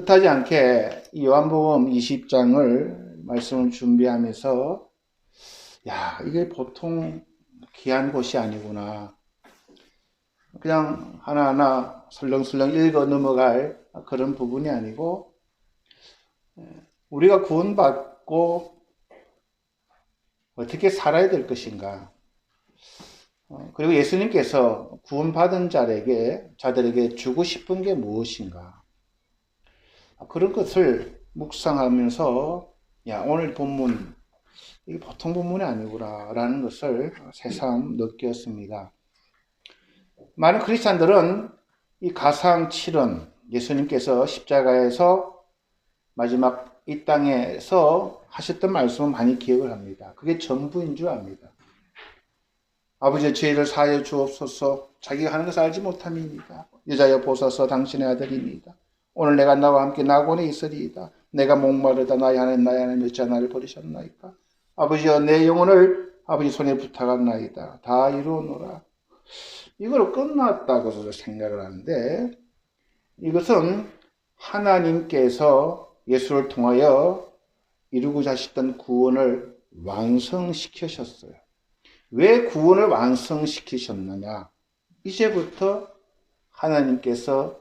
뜻하지 않게 이 요한복음 20장을 말씀을 준비하면서 이게 보통 귀한 것이 아니구나. 그냥 하나하나 설렁설렁 읽어 넘어갈 그런 부분이 아니고, 우리가 구원받고 어떻게 살아야 될 것인가. 그리고 예수님께서 구원받은 자들에게 주고 싶은 게 무엇인가. 그런 것을 묵상하면서 오늘 본문 이게 보통 본문이 아니구나 라는 것을 새삼 느꼈습니다. 많은 크리스찬들은 이 가상 7은 예수님께서 십자가에서 마지막 이 땅에서 하셨던 말씀을 많이 기억을 합니다. 그게 전부인 줄 압니다. 아버지의 죄를 사하여 주옵소서. 자기가 하는 것을 알지 못함이니이다. 여자여 보소서 당신의 아들입니다. 오늘 내가 나와 함께 낙원에 있으리이다. 내가 목마르다 나의 하나님 어찌 나를 버리셨나이까. 아버지여 내 영혼을 아버지 손에 부탁하나이다. 다 이루어노라. 이걸로 끝났다고 생각을 하는데, 이것은 하나님께서 예수를 통하여 이루고자 하셨던 구원을 완성시키셨어요. 왜 구원을 완성시키셨느냐? 이제부터 하나님께서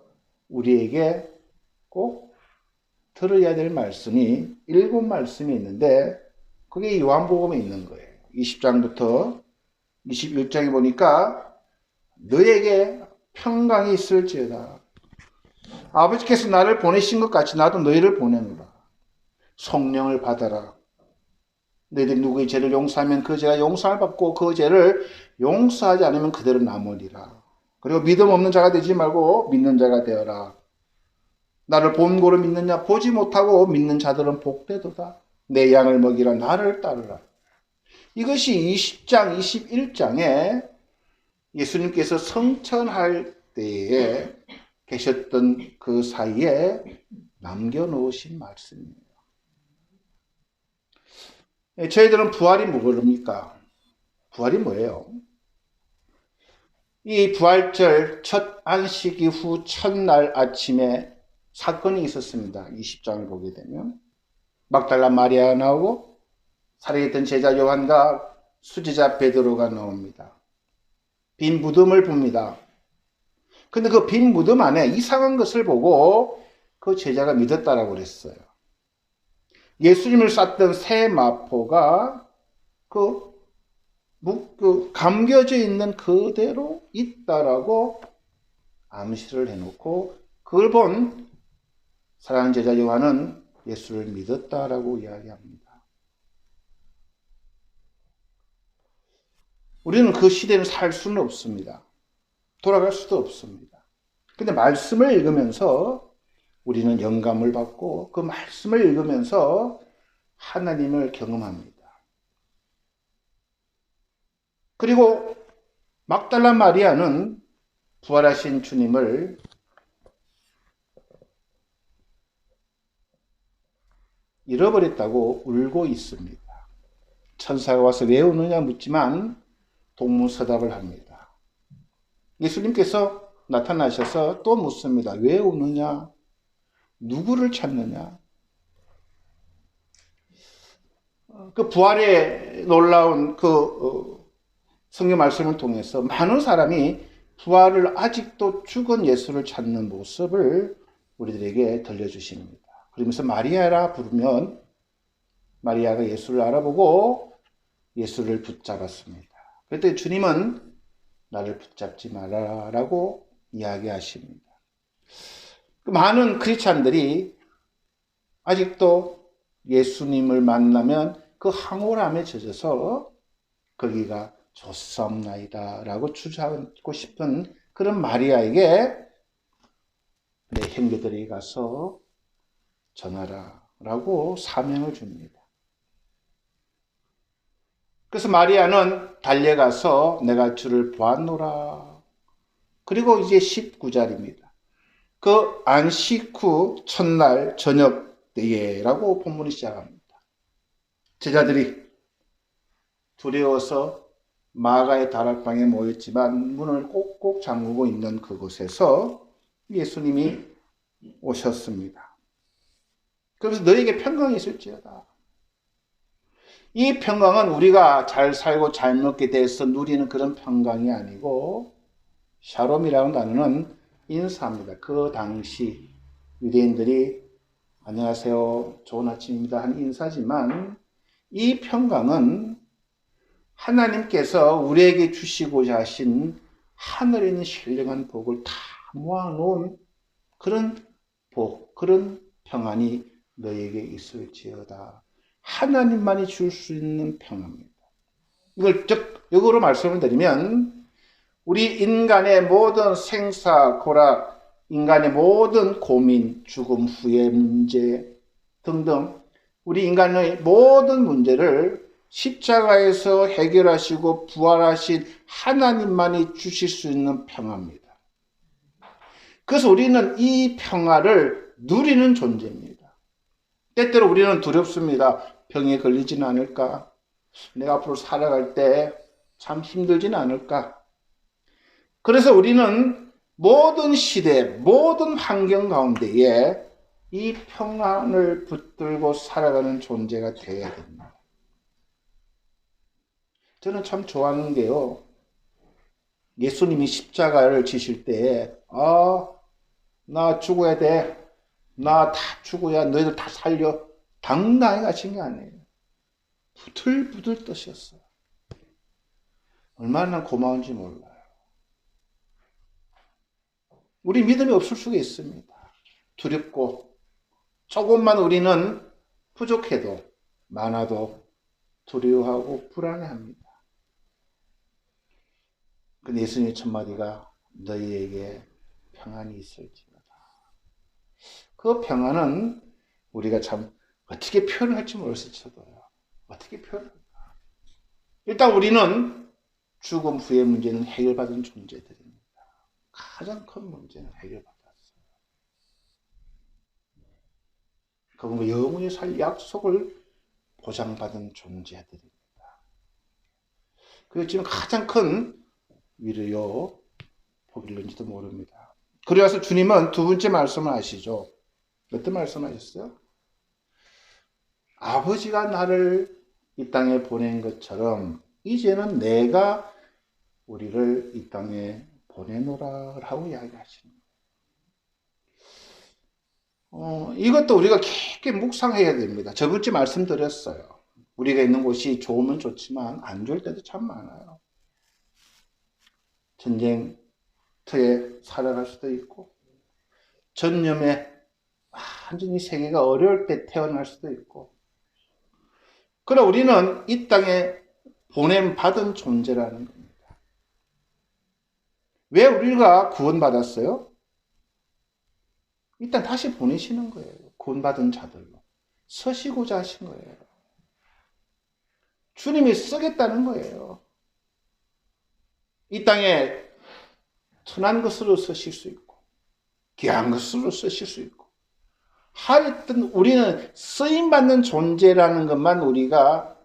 우리에게 꼭 들어야 될 말씀이 7말씀이 있는데, 그게 요한복음에 있는 거예요. 20장부터 21장에 보니까 너에게 평강이 있을지어다. 아버지께서 나를 보내신 것 같이 나도 너희를 보내노라. 성령을 받아라. 너희들이 누구의 죄를 용서하면 그 죄가 용서를 받고 그 죄를 용서하지 않으면 그대로 남으리라. 그리고 믿음 없는 자가 되지 말고 믿는 자가 되어라. 나를 본고로 믿느냐? 보지 못하고 믿는 자들은 복되도다. 내 양을 먹이라. 나를 따르라. 이것이 20장, 21장에 예수님께서 성천할 때에 계셨던 그 사이에 남겨놓으신 말씀입니다. 저희들은 부활이 뭐입니까? 부활이 뭐예요? 이 부활절 첫 안식 이후 첫날 아침에 사건이 있었습니다. 20장을 보게 되면 막달라 마리아가 나오고 살아있던 제자 요한과 수제자 베드로가 나옵니다. 빈 무덤을 봅니다. 근데 그 빈 무덤 안에 이상한 것을 보고 그 제자가 믿었다라고 그랬어요. 예수님을 쌌던 새 마포가 감겨져 있는 그대로 있다라고 암시를 해놓고, 그걸 본 사랑하는 제자 요한은 예수를 믿었다라고 이야기합니다. 우리는 그 시대는 살 수는 없습니다. 돌아갈 수도 없습니다. 근데 말씀을 읽으면서 우리는 영감을 받고 그 말씀을 읽으면서 하나님을 경험합니다. 그리고 막달라 마리아는 부활하신 주님을 잃어버렸다고 울고 있습니다. 천사가 와서 왜 우느냐 묻지만 동문서답을 합니다. 예수님께서 나타나셔서 또 묻습니다. 왜 우느냐? 누구를 찾느냐? 그 부활의 놀라운 성경 말씀을 통해서 많은 사람이 부활을 아직도 죽은 예수를 찾는 모습을 우리들에게 들려주십니다. 그러면서 마리아라 부르면 마리아가 예수를 알아보고 예수를 붙잡았습니다. 그때 주님은 나를 붙잡지 말아라고 이야기하십니다. 많은 크리스찬들이 아직도 예수님을 만나면 그 황홀함에 젖어서 거기가 좋사옵나이다 라고 주장하고 싶은 그런 마리아에게 내 형제들이 가서 전하라 라고 사명을 줍니다. 그래서 마리아는 달려가서 내가 주를 보았노라. 그리고 이제 19절입니다. 그 안식 후 첫날 저녁 때에라고 본문이 시작합니다. 제자들이 두려워서 마가의 다락방에 모였지만 문을 꼭꼭 잠그고 있는 그곳에서 예수님이 오셨습니다. 그래서 너에게 평강이 있을지어다. 이 평강은 우리가 잘 살고 잘 먹게 돼서 누리는 그런 평강이 아니고 샬롬이라는 단어는 인사입니다. 그 당시 유대인들이 안녕하세요, 좋은 아침입니다 한 인사지만 이 평강은 하나님께서 우리에게 주시고자 하신 하늘에 있는 신령한 복을 다 모아놓은 그런 복, 그런 평안이 너에게 있을지어다. 하나님만이 줄 수 있는 평안입니다. 이걸 역으로 말씀을 드리면 우리 인간의 모든 생사고락, 인간의 모든 고민, 죽음 후의 문제 등등 우리 인간의 모든 문제를 십자가에서 해결하시고 부활하신 하나님만이 주실 수 있는 평화입니다. 그래서 우리는 이 평화를 누리는 존재입니다. 때때로 우리는 두렵습니다. 병에 걸리지는 않을까? 내가 앞으로 살아갈 때 참 힘들지는 않을까? 그래서 우리는 모든 시대, 모든 환경 가운데에 이 평안을 붙들고 살아가는 존재가 되어야 됩니다. 저는 참 좋아하는 게요. 예수님이 십자가를 지실 때에 나 죽어야 돼. 나 다 죽어야 너희들 다 살려. 당당히 가신 게 아니에요. 부들부들 떠셨어요. 얼마나 고마운지 몰라요. 우리 믿음이 없을 수가 있습니다. 두렵고 조금만 우리는 부족해도 많아도 두려워하고 불안해합니다. 근데 예수님의 첫마디가 너희에게 평안이 있을지어다. 그 평안은 우리가 참 어떻게 표현할지 모르겠어도요. 어떻게 표현할까? 일단 우리는 죽음 후의 문제는 해결받은 존재들입니다. 가장 큰 문제는 해결받았어요. 그건 영원히 살 약속을 보장받은 존재들입니다. 그래서 지금 가장 큰 위로요 복일런지도 모릅니다. 그래서 주님은 두 번째 말씀을 하시죠. 어떤 말씀을 하셨어요? 아버지가 나를 이 땅에 보낸 것처럼 이제는 내가 우리를 이 땅에 보내노라 하고 이야기하시는 거예요. 이것도 우리가 깊게 묵상해야 됩니다. 저번주에 말씀드렸어요. 우리가 있는 곳이 좋으면 좋지만 안 좋을 때도 참 많아요. 전쟁터에 살아갈 수도 있고 전염에 완전히 세계가 어려울 때 태어날 수도 있고 그러나 우리는 이 땅에 보냄받은 존재라는 겁니다. 왜 우리가 구원받았어요? 일단 다시 보내시는 거예요. 구원받은 자들로. 서시고자 하신 거예요. 주님이 쓰겠다는 거예요. 이 땅에 천한 것으로 쓰실 수 있고 귀한 것으로 쓰실 수 있고 하여튼 우리는 쓰임받는 존재라는 것만 우리가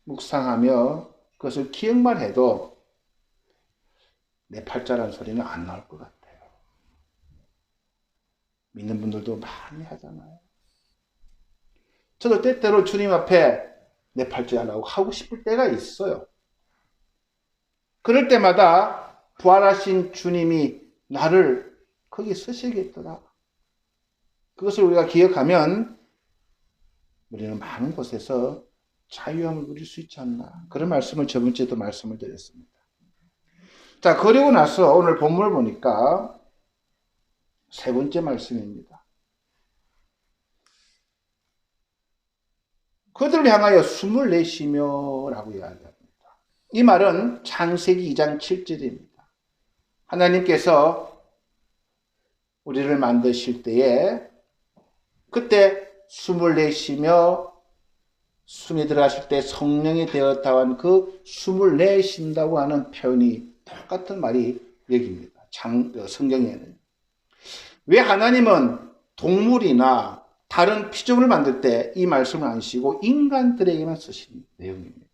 묵상하며 그것을 기억만 해도 내 팔자라는 소리는 안 나올 것 같아요. 믿는 분들도 많이 하잖아요. 저도 때때로 주님 앞에 내 팔자라고 하고 싶을 때가 있어요. 그럴 때마다 부활하신 주님이 나를 거기 쓰시겠더라. 그것을 우리가 기억하면 우리는 많은 곳에서 자유함을 누릴 수 있지 않나. 그런 말씀을 저번 주에도 말씀을 드렸습니다. 자, 그리고 나서 오늘 본문을 보니까 세 번째 말씀입니다. 그들을 향하여 숨을 내쉬며 라고 이야기합니다. 이 말은 창세기 2장 7절입니다. 하나님께서 우리를 만드실 때에 그때 숨을 내쉬며 숨이 들어가실 때 성령이 되었다고 하는 그 숨을 내쉰다고 하는 표현이 똑같은 말이 여기입니다. 성경에는. 왜 하나님은 동물이나 다른 피조물을 만들 때 이 말씀을 안 쓰시고 인간들에게만 쓰신 내용입니다.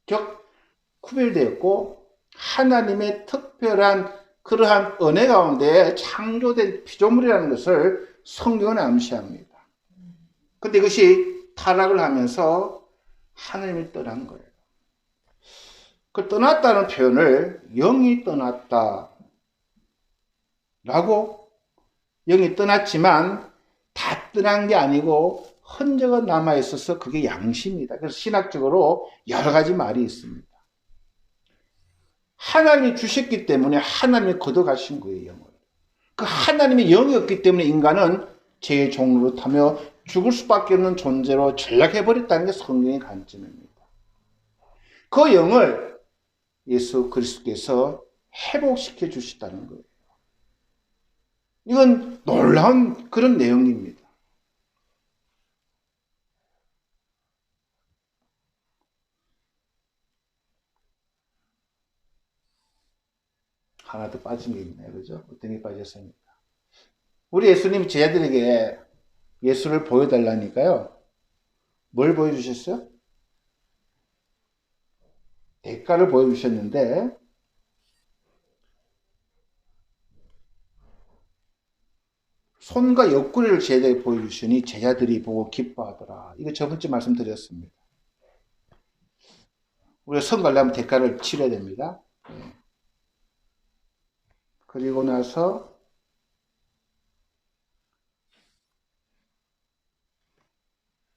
즉 구별되었고 하나님의 특별한 그러한 은혜 가운데 창조된 피조물이라는 것을 성경은 암시합니다. 근데 이것이 타락을 하면서 하나님을 떠난 거예요. 그 떠났다는 표현을 영이 떠났다 라고, 영이 떠났지만 다 떠난 게 아니고 흔적은 남아있어서 그게 양심이다. 그래서 신학적으로 여러 가지 말이 있습니다. 하나님이 주셨기 때문에 하나님이 걷어가신 거예요, 영을. 그 하나님의 영이 없기 때문에 인간은 죄의 종로로 타며 죽을 수밖에 없는 존재로 전락해버렸다는 게 성경의 관점입니다. 그 영을 예수 그리스도께서 회복시켜 주시다는 거예요. 이건 놀라운 그런 내용입니다. 하나 더 빠진 게 있네요. 그죠? 어떤 게 빠졌습니까? 우리 예수님 제자들에게 예수를 보여달라니까요. 뭘 보여주셨어요? 대가를 보여주셨는데, 손과 옆구리를 제자에게 보여주시니 제자들이 보고 기뻐하더라. 이거 저번주에 말씀드렸습니다. 우리가 선 가려면 대가를 치러야 됩니다. 그리고 나서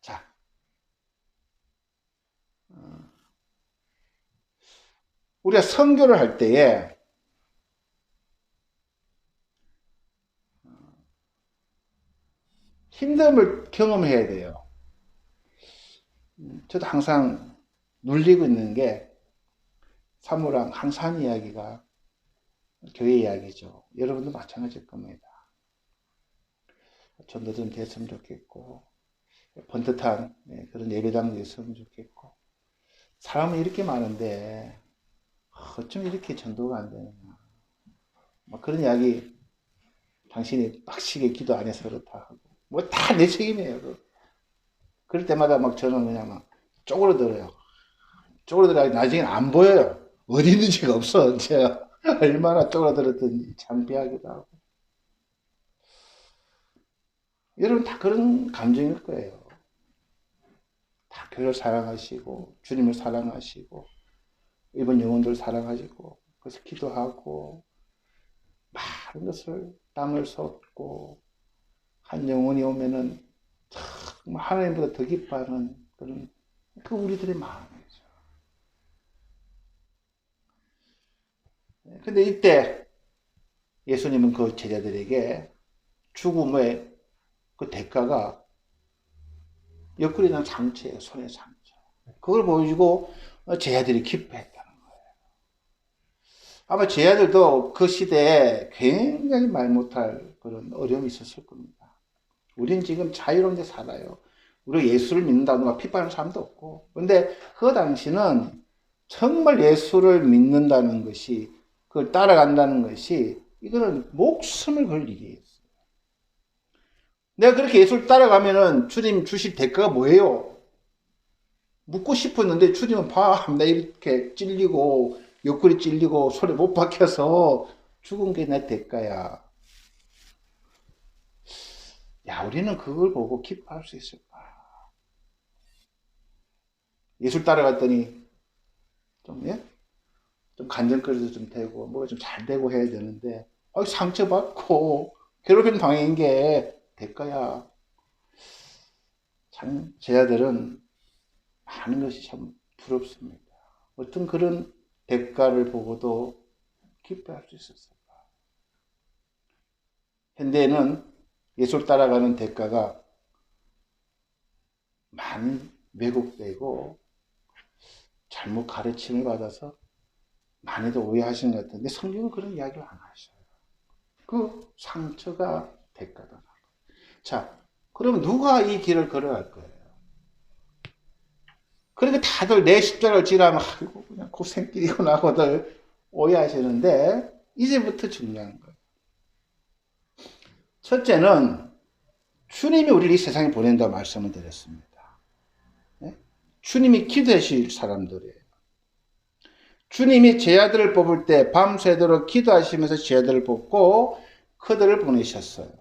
자, 우리가 선교를 할 때에 힘듦을 경험해야 돼요. 저도 항상 눌리고 있는 게 사무랑 항산 이야기가 교회 이야기죠. 여러분도 마찬가지일 겁니다. 전도 좀 됐으면 좋겠고, 번듯한 그런 예배당도 있으면 좋겠고, 사람은 이렇게 많은데 어쩜 이렇게 전도가 안 되느냐, 뭐 그런 이야기. 당신이 빡시게 기도 안 해서 그렇다 하고, 뭐 다 내 책임이에요. 그럴 때마다 막 저는 그냥 막 쪼그러들어요. 쪼그러들어야 나중엔 안 보여요. 어디 있는지가 없어. 제가 얼마나 쪼그러들었든지 창피하기도 하고. 여러분 다 그런 감정일 거예요. 다 교회를 사랑하시고 주님을 사랑하시고 일본 영혼들 사랑하시고 그래서 기도하고 많은 것을 땀을 쏟고 한 영혼이 오면은 정말 하나님보다 더 기뻐하는 그런 그 우리들의 마음이죠. 근데 이때 예수님은 그 제자들에게 죽음의 그 대가가 옆구리에 난 상처예요. 손의 상처. 그걸 보여주고 제자들이 기뻐했다는 거예요. 아마 제자들도 그 시대에 굉장히 말 못할 그런 어려움이 있었을 겁니다. 우린 지금 자유로운 데 살아요. 우리가 예수를 믿는다든가 핍박하는 사람도 없고. 그런데 그 당시는 정말 예수를 믿는다는 것이, 그걸 따라간다는 것이, 이거는 목숨을 걸 일이었어요. 내가 그렇게 예수를 따라가면은 주님 주실 대가가 뭐예요? 묻고 싶었는데 주님은 나 이렇게 찔리고 옆구리 찔리고 손에 못 박혀서 죽은 게 내 대가야. 야, 우리는 그걸 보고 기뻐할 수 있을까? 예술 따라갔더니 좀 간정거리도 좀 되고 뭐가 좀 잘 되고 해야 되는데 상처받고 괴롭힘 당한 게 대가야. 참 제자들은 많은 것이 참 부럽습니다. 어떤 그런 대가를 보고도 기뻐할 수 있었을까? 현대에는 예술 따라가는 대가가 많이 왜곡되고 잘못 가르침을 받아서 많이들 오해하시는 것 같은데 성경은 그런 이야기를 안 하셔요. 그 상처가 대가다. 자, 그럼 누가 이 길을 걸어갈 거예요? 그러니까 다들 내 십자가를 지라면 아이고 그냥 고생길이구나 하고들 오해하시는데 이제부터 중요한 거예요. 첫째는 주님이 우리를 이 세상에 보낸다고 말씀을 드렸습니다. 네? 주님이 기도하실 사람들이에요. 주님이 제자들을 뽑을 때 밤새도록 기도하시면서 제자들을 뽑고 그들을 보내셨어요.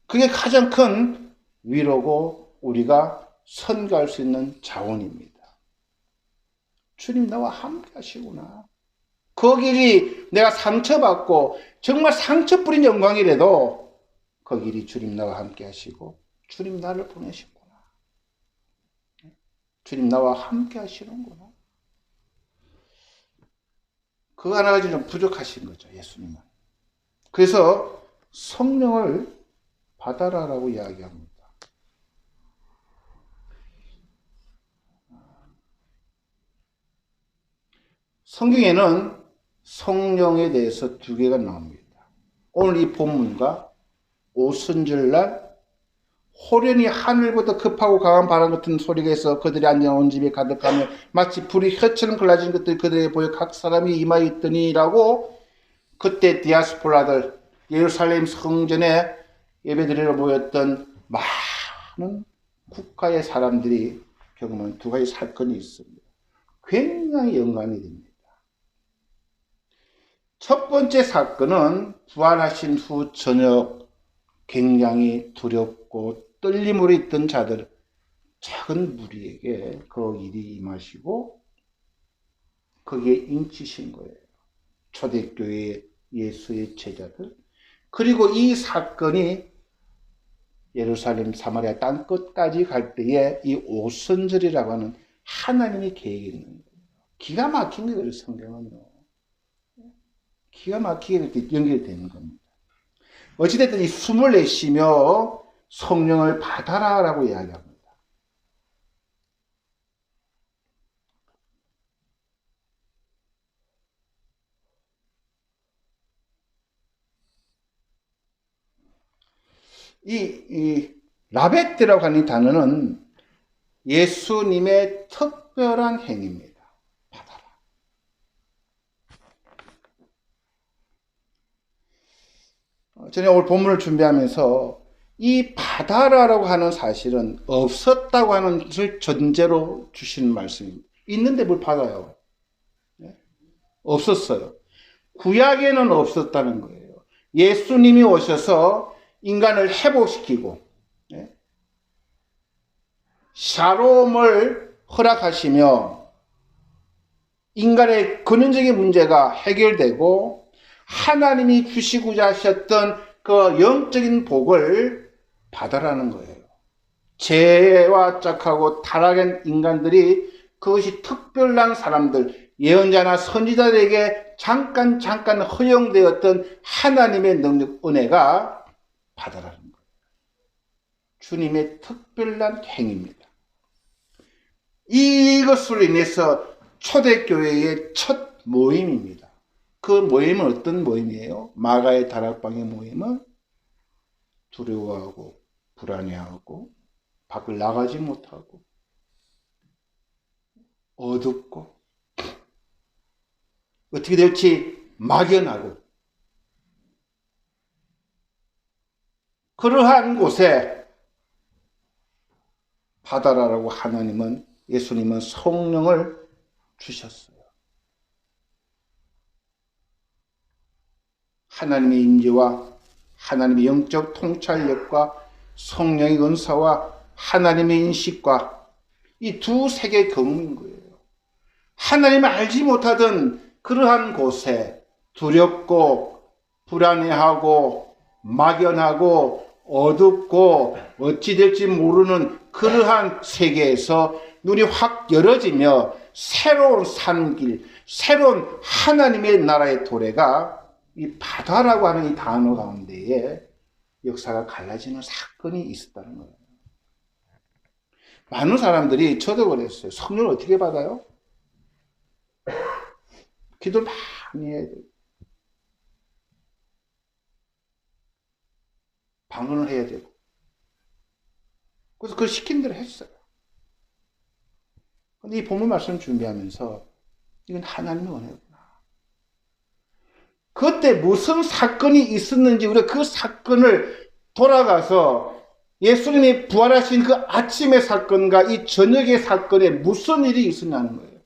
그게 가장 큰 위로고 우리가 선가할 수 있는 자원입니다. 주님 나와 함께 하시구나. 그 길이 내가 상처받고 정말 상처 뿌린 영광이라도 그 길이 주님 나와 함께 하시고 주님 나를 보내시구나. 주님 나와 함께 하시는구나. 그거 하나 가지고 좀 부족하신 거죠, 예수님은. 그래서 성령을 받아라라고 이야기합니다. 성경에는 성령에 대해서 두 개가 나옵니다. 오늘 이 본문과 오순절날 호련히 하늘보다 급하고 강한 바람 같은 소리가 있어 그들이 앉아온 집에 가득하며 마치 불이 혀처럼 갈라진 것들이 그들에게 보여 각 사람이 임하여 있더니라고 그때 디아스포라들 예루살렘 성전에 예배드리러 모였던 많은 국가의 사람들이 경험한 두 가지 사건이 있습니다. 굉장히 연관이 됩니다. 첫 번째 사건은 부활하신 후 저녁 굉장히 두렵고 떨림으로 있던 자들, 작은 무리에게 그 일이 임하시고 거기에 인치신 거예요. 초대교회 예수의 제자들. 그리고 이 사건이 예루살렘 사마리아 땅 끝까지 갈 때에 이 오순절이라고 하는 하나님의 계획이 있는 거예요. 기가 막힌 거예요, 성경은요. 기가 막히게 연결되는 겁니다. 어찌됐든 이 숨을 내쉬며 성령을 받아라라고 이야기합니다. 이 라베트라고 하는 단어는 예수님의 특별한 행위입니다. 받아라. 저는 오늘 본문을 준비하면서 이 받아라라고 하는 사실은 없었다고 하는 것을 전제로 주시는 말씀입니다. 있는데 뭘 받아요? 없었어요. 구약에는 없었다는 거예요. 예수님이 오셔서 인간을 회복시키고 샬롬을 허락하시며 인간의 근원적인 문제가 해결되고 하나님이 주시고자 하셨던 그 영적인 복을 받아라는 거예요. 죄와 짝하고 타락한 인간들이 그것이 특별한 사람들, 예언자나 선지자들에게 잠깐 허용되었던 하나님의 능력, 은혜가 받아라는 거예요. 주님의 특별한 행위입니다. 이것으로 인해서 초대교회의 첫 모임입니다. 그 모임은 어떤 모임이에요? 마가의 다락방의 모임은 두려워하고 불안해하고 밖을 나가지 못하고 어둡고 어떻게 될지 막연하고 그러한 곳에 받아라라고 예수님은 성령을 주셨어요. 하나님의 임재와 하나님의 영적 통찰력과 성령의 은사와 하나님의 인식과 이 두 세계의 경험인 거예요. 하나님을 알지 못하던 그러한 곳에 두렵고 불안해하고 막연하고 어둡고 어찌 될지 모르는 그러한 세계에서 눈이 확 열어지며 새로운 사는 길, 새로운 하나님의 나라의 도래가 이 바다라고 하는 이 단어 가운데에 역사가 갈라지는 사건이 있었다는 거예요. 많은 사람들이 저도 그랬어요. 성령을 어떻게 받아요? 기도를 많이 해야 돼요. 방언을 해야 되고. 그래서 그걸 시킨 대로 했어요. 근데 이 본문 말씀을 준비하면서 이건 하나님의 은혜구나. 그때 무슨 사건이 있었는지 우리가 그 사건을 돌아가서 예수님이 부활하신 그 아침의 사건과 이 저녁의 사건에 무슨 일이 있었냐는 거예요.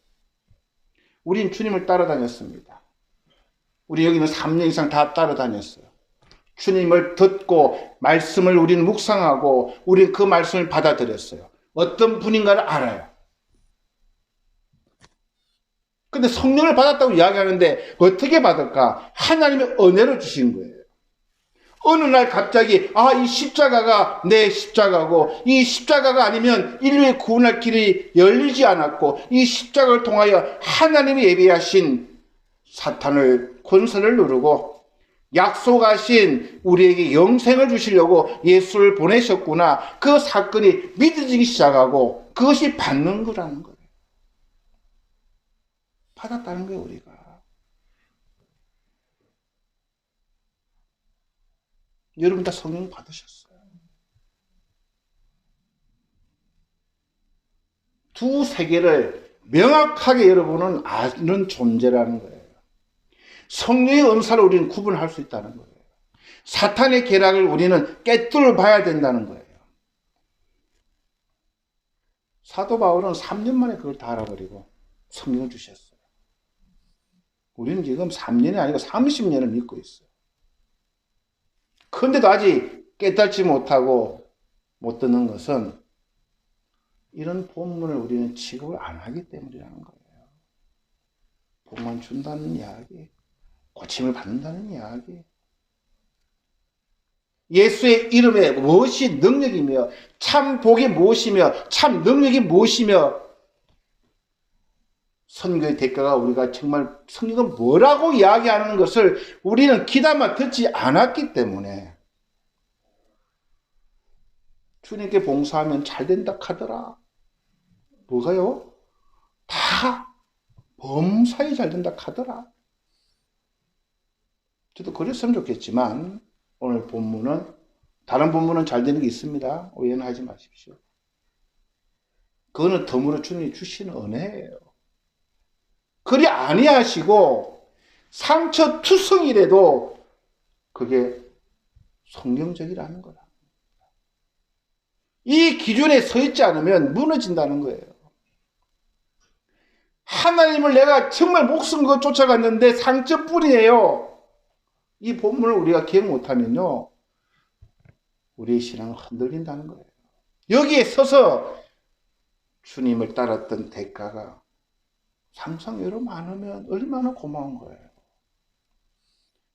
우린 주님을 따라다녔습니다. 우리 여기는 3년 이상 다 따라다녔어요. 주님을 듣고 말씀을 우리는 묵상하고 우리는 그 말씀을 받아들였어요. 어떤 분인가를 알아요. 근데 성령을 받았다고 이야기하는데 어떻게 받을까? 하나님의 은혜로 주신 거예요. 어느 날 갑자기 이 십자가가 내 십자가고 이 십자가가 아니면 인류의 구원할 길이 열리지 않았고 이 십자가를 통하여 하나님이 예비하신 사탄을 권세를 누르고 약속하신 우리에게 영생을 주시려고 예수를 보내셨구나. 그 사건이 믿어지기 시작하고 그것이 받는 거라는 거예요. 받았다는 거예요, 우리가. 여러분 다 성령 받으셨어요. 두 세계를 명확하게 여러분은 아는 존재라는 거예요. 성령의 은사를 우리는 구분할 수 있다는 거예요. 사탄의 계략을 우리는 깨뚫어 봐야 된다는 거예요. 사도 바울은 3년 만에 그걸 다 알아버리고 성령을 주셨어요. 우리는 지금 3년이 아니고 30년을 믿고 있어요. 그런데도 아직 깨닫지 못하고 못 듣는 것은 이런 본문을 우리는 취급을 안 하기 때문이라는 거예요. 복만 준다는 이야기, 고침을 받는다는 이야기, 예수의 이름에 무엇이 능력이며 참 복이 무엇이며 참 능력이 무엇이며 선교의 대가가 우리가 정말 성경은 뭐라고 이야기하는 것을 우리는 귀담아 듣지 않았기 때문에 주님께 봉사하면 잘 된다 하더라. 뭐가요? 다 범사에 잘 된다 하더라. 저도 그랬으면 좋겠지만 오늘 본문은 다른 본문은 잘 되는 게 있습니다. 오해는 하지 마십시오. 그거는 덤으로 주님이 주시는 은혜예요. 그리 아니하시고 상처투성이라도 그게 성경적이라는 거라. 이 기준에 서 있지 않으면 무너진다는 거예요. 하나님을 내가 정말 목숨 거 쫓아갔는데 상처뿐이에요. 이 본문을 우리가 기억 못하면요, 우리의 신앙은 흔들린다는 거예요. 여기에 서서 주님을 따랐던 대가가 상상외로 많으면 얼마나 고마운 거예요.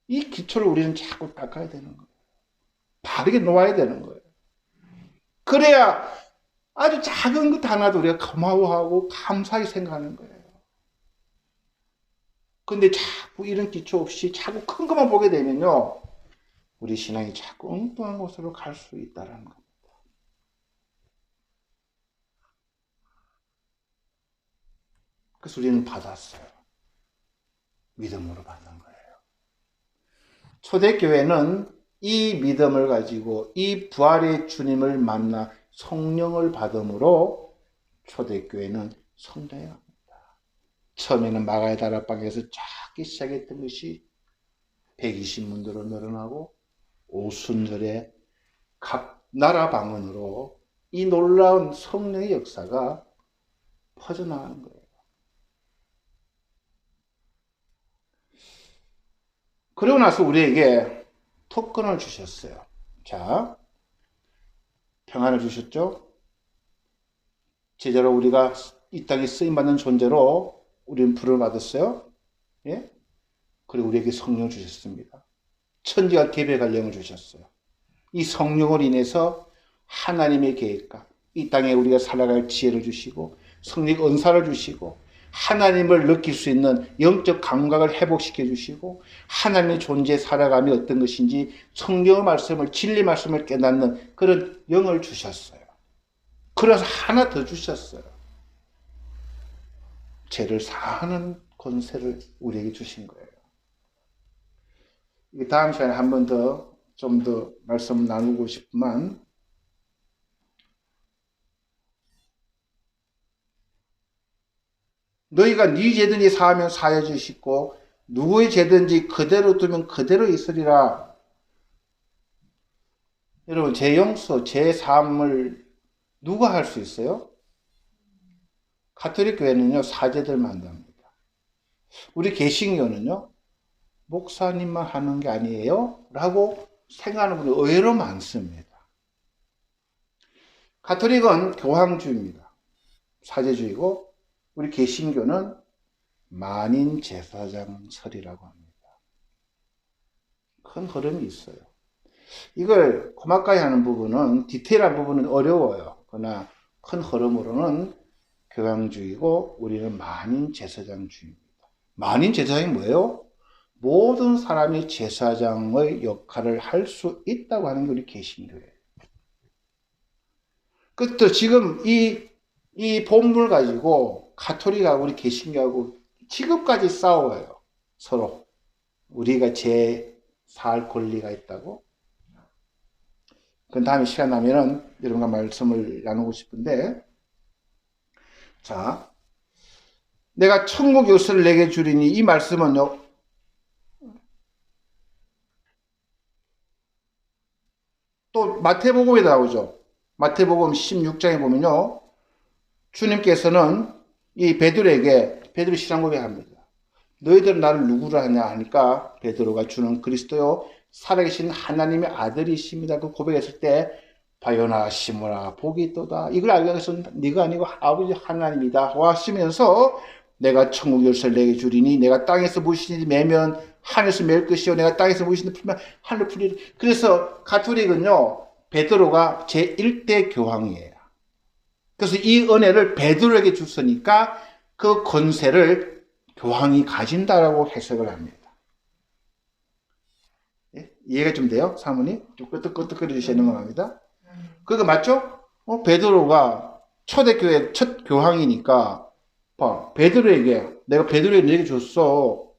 이 기초를 우리는 자꾸 닦아야 되는 거예요. 바르게 놓아야 되는 거예요. 그래야 아주 작은 것 하나도 우리가 고마워하고 감사하게 생각하는 거예요. 근데 자꾸 이런 기초 없이 자꾸 큰 것만 보게 되면요, 우리 신앙이 자꾸 엉뚱한 곳으로 갈 수 있다는 겁니다. 그래서 우리는 받았어요. 믿음으로 받는 거예요. 초대교회는 이 믿음을 가지고 이 부활의 주님을 만나 성령을 받음으로 초대교회는 성장합니다. 처음에는 마가의 다락방에서 작게 시작했던 것이 120문도로 늘어나고 오순절에 각 나라 방언으로 이 놀라운 성령의 역사가 퍼져나가는 거예요. 그러고 나서 우리에게 특권을 주셨어요. 자, 평안을 주셨죠? 제자로 우리가 이 땅에 쓰임받는 존재로 우리는 부름을 받았어요. 예? 그리고 우리에게 성령을 주셨습니다. 천지가 계획할 영을 주셨어요. 이 성령을 인해서 하나님의 계획과 이 땅에 우리가 살아갈 지혜를 주시고 성령 은사를 주시고 하나님을 느낄 수 있는 영적 감각을 회복시켜 주시고 하나님의 존재에 살아감이 어떤 것인지 성경의 말씀을 진리 말씀을 깨닫는 그런 영을 주셨어요. 그래서 하나 더 주셨어요. 죄를 사하는 권세를 우리에게 주신 거예요. 다음 시간에 한 번 더 좀 더 말씀 나누고 싶지만 너희가 네 죄든지 사하면 사해주시고 누구의 죄든지 그대로 두면 그대로 있으리라. 여러분, 죄 용서, 죄 사함을 누가 할 수 있어요? 가톨릭 교회는요, 사제들만 한답니다. 우리 개신교는요, 목사님만 하는 게 아니에요? 라고 생각하는 분이 의외로 많습니다. 가톨릭은 교황주의입니다. 사제주의고, 우리 개신교는 만인제사장설이라고 합니다. 큰 흐름이 있어요. 이걸 고막가이 하는 부분은, 디테일한 부분은 어려워요. 그러나 큰 흐름으로는 교황주의고, 우리는 만인제사장주의입니다. 만인제사장이 뭐예요? 모든 사람이 제사장의 역할을 할 수 있다고 하는 게 우리 개신교예요. 그것도 지금 이 본문을 가지고 가톨릭하고 우리 개신교하고 지금까지 싸워요. 서로. 우리가 제사할 권리가 있다고. 그 다음에 시간 나면은 여러분과 말씀을 나누고 싶은데, 자, 내가 천국 열쇠를 내게 주리니, 이 말씀은요, 또 마태복음에 나오죠. 마태복음 16장에 보면요, 주님께서는 이 베드로에게 신앙 고백합니다. 너희들은 나를 누구라 하냐 하니까 베드로가 주는 그리스도요 살아계신 하나님의 아들이십니다. 그 고백했을 때 바요나 시모나 복이 있도다. 이걸 알기 위해서는 네가 아니고 아버지 하나님이다 하시면서 내가 천국 열쇠를 내게 주리니 내가 땅에서 무엇이든지 매면 하늘에서 맬 것이요 내가 땅에서 무엇이든지 풀면 하늘 풀리리. 그래서 가톨릭은요 베드로가 제1대 교황이에요. 그래서 이 은혜를 베드로에게 줬으니까 그 권세를 교황이 가진다라고 해석을 합니다. 예? 이해가 좀 돼요? 사모님? 좀 끄떡끄떡거려 주시는 거 합니다. 그거 맞죠? 베드로가 초대교회 첫 교황이니까 봐, 베드로에게 내가 베드로에게 줬어.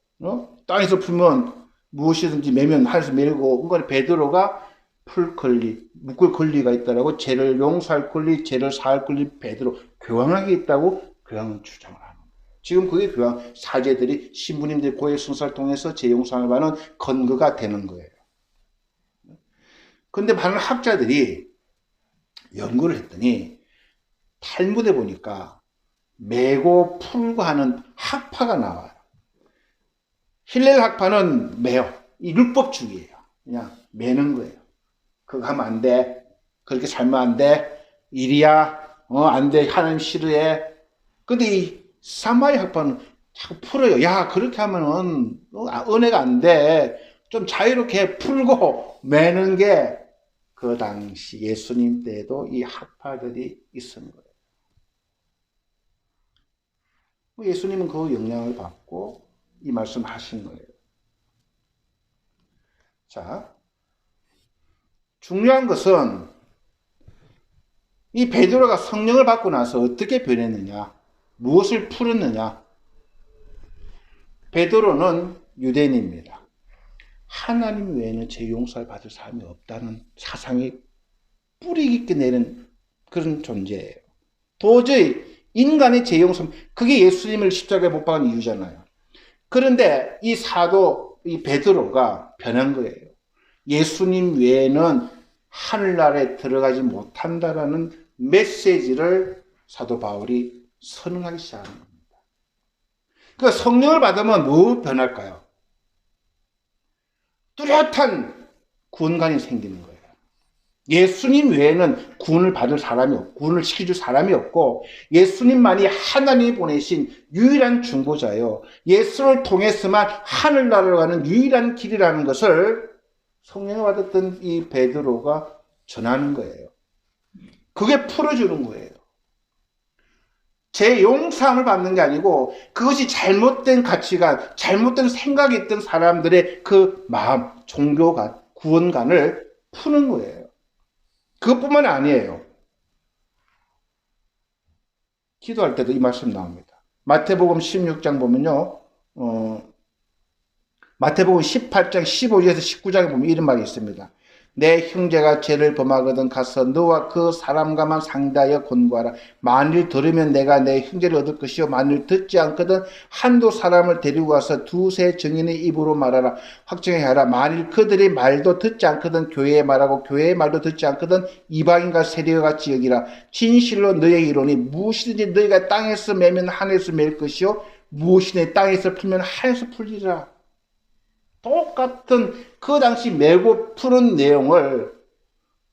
땅에서 풀면 무엇이든지 매면 하늘에서 밀고 그러니까 베드로가 풀 권리, 묶을 권리가 있다라고 죄를 용서할 권리, 죄를 사할 권리 베드로 교황에게 있다고 교황은 주장을 합니다. 지금 그게 교황 사제들이 신부님들 고해 순사를 통해서 죄 용서를 받는 근거가 되는 거예요. 그런데 많은 학자들이 연구를 했더니 탈무드에 보니까 매고 풀고 하는 학파가 나와요. 힐렐 학파는 매요. 이 율법주의예요. 그냥 매는 거예요. 그거 하면 안 돼. 그렇게 살면 안 돼. 일이야. 안 돼. 하나님 싫어해. 근데 이 사마리 학파는 자꾸 풀어요. 야, 그렇게 하면은 은혜가 안 돼. 좀 자유롭게 풀고 매는 게 그 당시 예수님 때에도 이 학파들이 있은 거예요. 예수님은 그 영향을 받고 이 말씀 하신 거예요. 자, 중요한 것은 이 베드로가 성령을 받고 나서 어떻게 변했느냐, 무엇을 풀었느냐. 베드로는 유대인입니다. 하나님 외에는 죄 용서를 받을 사람이 없다는 사상이 뿌리 깊게 내는 그런 존재예요. 도저히 인간의 죄 용서, 그게 예수님을 십자가에 못 박은 이유잖아요. 그런데 이 사도 이 베드로가 변한 거예요. 예수님 외에는 하늘나라에 들어가지 못한다라는 메시지를 사도 바울이 선언하기 시작하는 겁니다. 그러니까 성령을 받으면 뭐 변할까요? 뚜렷한 구원관이 생기는 거예요. 예수님 외에는 구원을 받을 사람이 없고 구원을 시켜줄 사람이 없고 예수님만이 하나님이 보내신 유일한 중보자요. 예수를 통해서만 하늘나라로 가는 유일한 길이라는 것을 성령을 받았던 이 베드로가 전하는 거예요. 그게 풀어주는 거예요. 제 용서함을 받는 게 아니고 그것이 잘못된 가치관, 잘못된 생각이 있던 사람들의 그 마음, 종교관, 구원관을 푸는 거예요. 그것뿐만 아니에요. 기도할 때도 이 말씀 나옵니다. 마태복음 16장 보면요. 마태복음 18장 15절에서 19장에 보면 이런 말이 있습니다. 내 형제가 죄를 범하거든 가서 너와 그 사람과만 상대하여 권고하라. 만일 들으면 내가 내 형제를 얻을 것이요 만일 듣지 않거든 한두 사람을 데리고 가서 두세 증인의 입으로 말하라. 확정해 하라. 만일 그들의 말도 듣지 않거든 교회에 말하고 교회의 말도 듣지 않거든 이방인과 세리와 같이 여기라. 진실로 너에게 이르노니 무엇이든지 너희가 땅에서 매면 하늘에서 맬 것이요 무엇이든지 땅에서 풀면 하늘에서 풀리라. 똑같은 그 당시 메고 푸는 내용을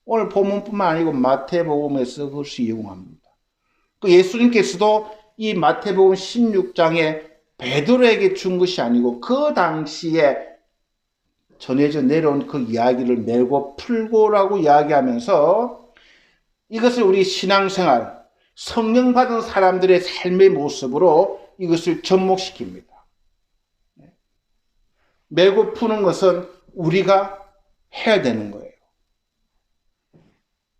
오늘 본문뿐만 아니고 마태복음에서 그것을 이용합니다. 그 예수님께서도 이 마태복음 16장에 베드로에게 준 것이 아니고 그 당시에 전해져 내려온 그 이야기를 메고 풀고라고 이야기하면서 이것을 우리 신앙생활, 성령 받은 사람들의 삶의 모습으로 이것을 접목시킵니다. 메고 푸는 것은 우리가 해야 되는 거예요.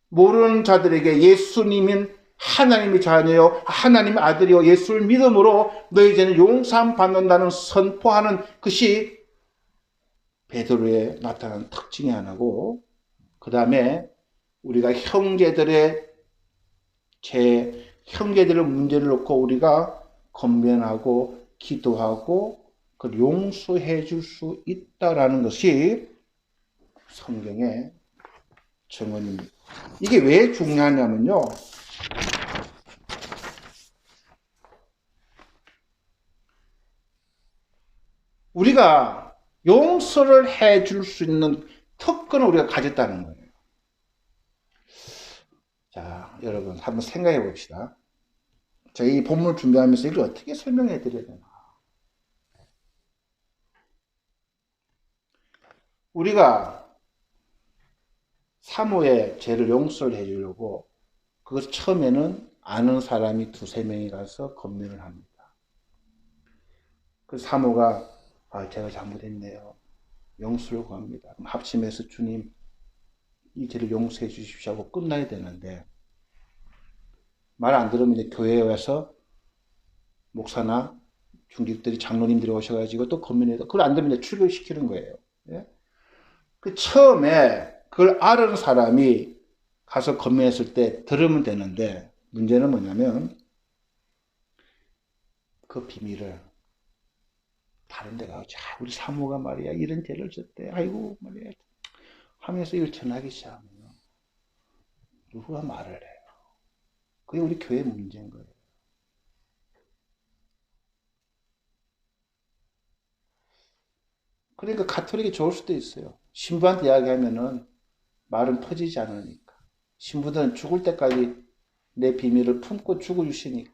모르는 자들에게 예수님은 하나님의 자녀요, 하나님의 아들이요, 예수를 믿음으로 너희 죄는 용서함 받는다는 선포하는 것이 베드로에 나타난 특징이 하나고, 그 다음에 우리가 형제들의 문제를 놓고 우리가 권면하고 기도하고 그걸 용서해 줄 수 있다라는 것이 성경의 증언입니다. 이게 왜 중요하냐면요. 우리가 용서를 해 줄 수 있는 특권을 우리가 가졌다는 거예요. 자, 여러분 한번 생각해 봅시다. 제가 이 본문을 준비하면서 이걸 어떻게 설명해 드려야 되나. 우리가 사모의 죄를 용서를 해 주려고 그것을 처음에는 아는 사람이 두세 명이 가서 권면을 합니다. 그 사모가 제가 잘못했네요. 용서를 구합니다. 그럼 합심해서 주님 이 죄를 용서해 주십시오 하고 끝나야 되는데 말 안 들으면 이제 교회에 와서 목사나 중직들이 장로님들이 오셔가지고 또 권면해서 그걸 안 들으면 이제 출교시키는 거예요. 예? 그 처음에 그걸 아는 사람이 가서 권면했을 때 들으면 되는데 문제는 뭐냐면 그 비밀을 다른 데 가서 우리 사모가 말이야 이런 죄를 졌대 아이고 말이야 하면서 이걸 전하기 시작하면 누가 말을 해요. 그게 우리 교회 문제인 거예요. 그러니까 가톨릭이 좋을 수도 있어요. 신부한테 이야기하면은 말은 퍼지지 않으니까. 신부들은 죽을 때까지 내 비밀을 품고 죽어주시니까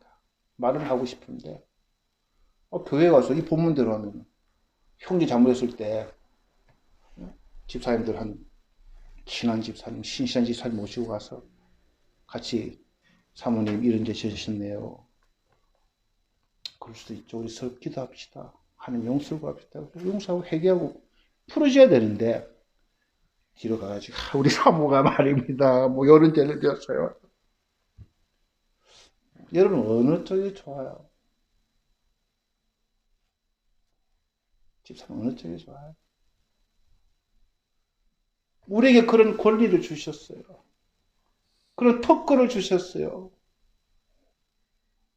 말은 하고 싶은데 교회에 와서 이 본문대로 하면 형제 잘못했을 때 집사님들 친한 집사님, 신실한 집사님 모시고 가서 같이 사모님 이런 죄 지으셨네요. 그럴 수도 있죠. 우리 서로 기도합시다. 하나님 용서를 구합시다. 용서하고 회개하고 풀어줘야 되는데 뒤로 가가지고 우리 사모가 말입니다. 뭐 이런 죄를 지었어요. 여러분 어느 쪽이 좋아요? 집사님 어느 쪽이 좋아요? 우리에게 그런 권리를 주셨어요. 그런 특권을 주셨어요.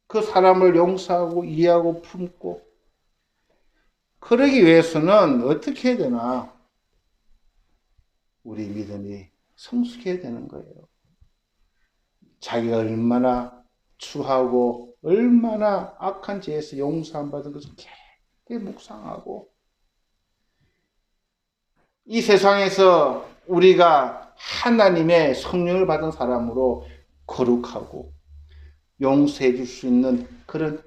그 사람을 용서하고 이해하고 품고 그러기 위해서는 어떻게 해야 되나? 우리 믿음이 성숙해야 되는 거예요. 자기가 얼마나 추하고 얼마나 악한 죄에서 용서함 받은 것을 깊게 묵상하고 이 세상에서 우리가 하나님의 성령을 받은 사람으로 거룩하고 용서해 줄 수 있는 그런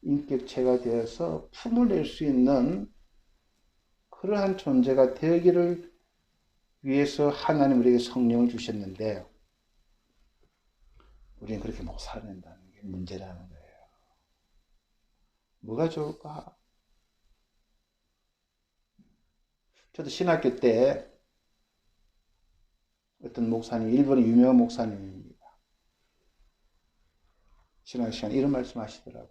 인격체가 되어서 품을 낼 수 있는 그러한 존재가 되기를 위해서 하나님 우리에게 성령을 주셨는데 우리는 그렇게 못 살아낸다는 게 문제라는 거예요. 뭐가 좋을까? 저도 신학교 때 어떤 목사님, 일본의 유명한 목사님입니다. 신학 시간에 이런 말씀 하시더라고요.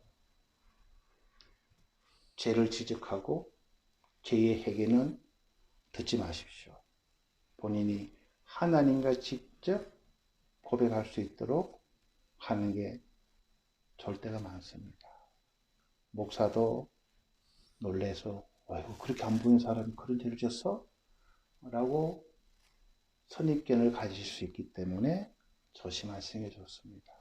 죄를 지적하고 죄의 해결은 듣지 마십시오. 본인이 하나님과 직접 고백할 수 있도록 하는 게 좋을 때가 많습니다. 목사도 놀래서 아이고 그렇게 안 보이는 사람이 그런 죄를 졌어? 라고 선입견을 가질 수 있기 때문에 조심하시는 게 좋습니다.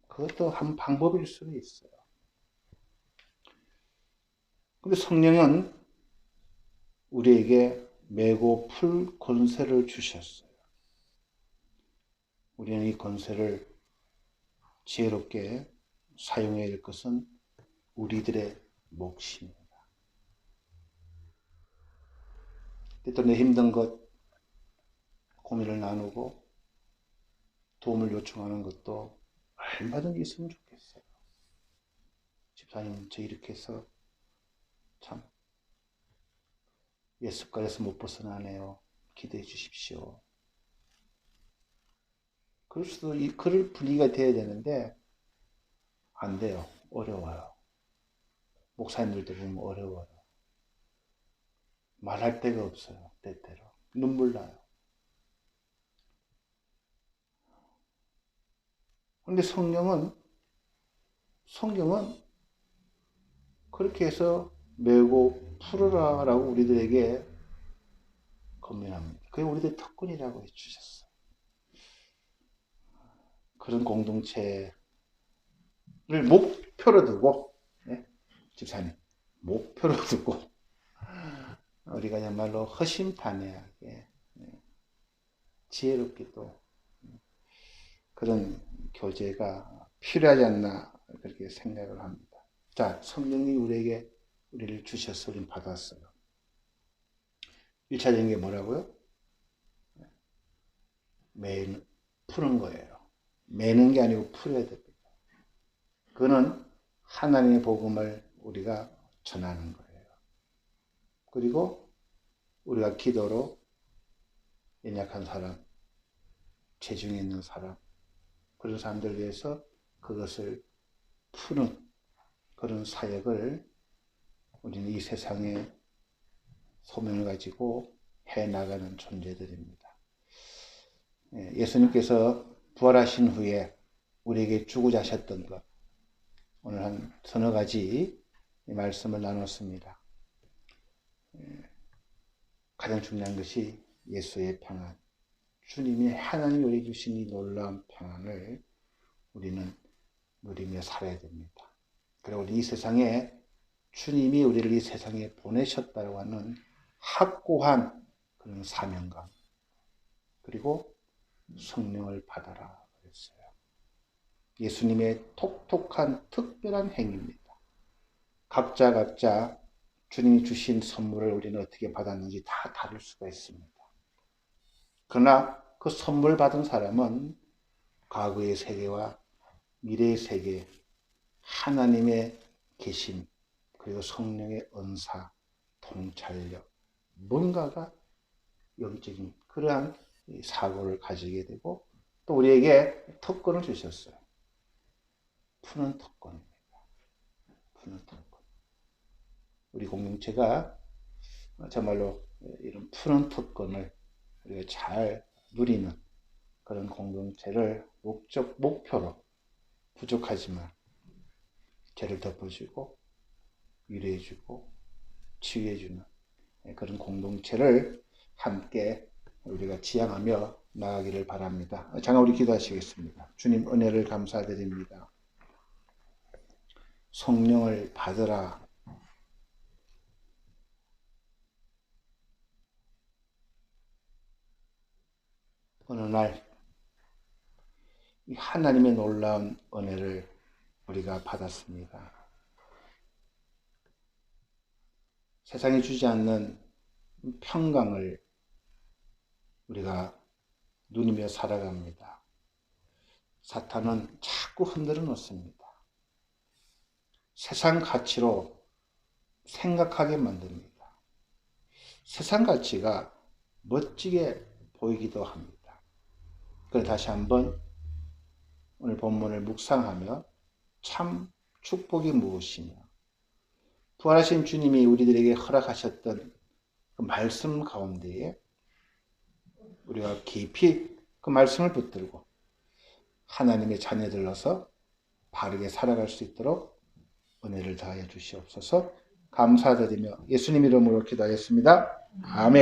그것도 한 방법일 수는 있어요. 근데 성령은 우리에게 메고 풀 권세를 주셨어요. 우리는 이 권세를 지혜롭게 사용해야 할 것은 우리들의 몫입니다. 또 내 힘든 것, 고민을 나누고 도움을 요청하는 것도 얼마든지 있으면 좋겠어요. 집사님, 저 이렇게 해서 참 예습관에서 못 벗어나네요. 기도해 주십시오. 그럴 분위기가 돼야 되는데 안 돼요. 어려워요. 목사님들도 보면 어려워요. 말할 데가 없어요. 때때로. 눈물 나요. 근데 성경은 그렇게 해서 메고 풀어라라고 우리들에게 권면합니다. 그게 우리들의 특권이라고 해주셨어요. 그런 공동체를 목표로 두고, 네? 집사님, 목표로 두고 우리가 정말로 허심탄회하게 지혜롭게 또 그런 교제가 필요하지 않나 그렇게 생각을 합니다. 자, 성령이 우리를 주셔서 우리는 받았어요. 1차적인 게 뭐라고요? 푸는 거예요. 매는 게 아니고 풀어야 됩니다. 그거는 하나님의 복음을 우리가 전하는 거예요. 그리고 우리가 기도로 연약한 사람, 체중에 있는 사람, 그런 사람들을 위해서 그것을 푸는 그런 사역을 우리는 이 세상에 소명을 가지고 해나가는 존재들입니다. 예수님께서 부활하신 후에 우리에게 주고자 하셨던 것, 오늘 한 서너 가지 말씀을 나눴습니다. 가장 중요한 것이 예수의 평안, 주님이 하나님이 우리에게 주신 이 놀라운 평안을 우리는 누리며 살아야 됩니다. 그리고 우리 이 세상에 주님이 우리를 이 세상에 보내셨다고 하는 확고한 그런 사명감, 그리고 성령을 받아라 그랬어요. 예수님의 톡톡한 특별한 행위입니다. 각자 주님이 주신 선물을 우리는 어떻게 받았는지 다 다를 수가 있습니다. 그러나 그 선물 받은 사람은 과거의 세계와 미래의 세계, 하나님의 계심, 그리고 성령의 은사, 통찰력, 뭔가가 영적인 그러한 사고를 가지게 되고 또 우리에게 특권을 주셨어요. 푸는 특권입니다. 푸는 특권. 우리 공동체가 정말로 이런 푸는 특권을 우리가 잘 누리는 그런 공동체를 목표로 부족하지만 죄를 덮어주고 위로해주고 치유해주는 그런 공동체를 함께 우리가 지향하며 나아가기를 바랍니다. 잠깐 우리 기도하시겠습니다. 주님 은혜를 감사드립니다. 성령을 받으라. 어느 날 이 하나님의 놀라운 은혜를 우리가 받았습니다. 세상이 주지 않는 평강을 우리가 누리며 살아갑니다. 사탄은 자꾸 흔들어 놓습니다. 세상 가치로 생각하게 만듭니다. 세상 가치가 멋지게 보이기도 합니다. 그래서 다시 한번 오늘 본문을 묵상하며 참 축복이 무엇이냐, 부활하신 주님이 우리들에게 허락하셨던 그 말씀 가운데에 우리가 깊이 그 말씀을 붙들고 하나님의 자녀들로서 바르게 살아갈 수 있도록 은혜를 다하여 주시옵소서. 감사드리며 예수님 이름으로 기도하겠습니다. 아멘.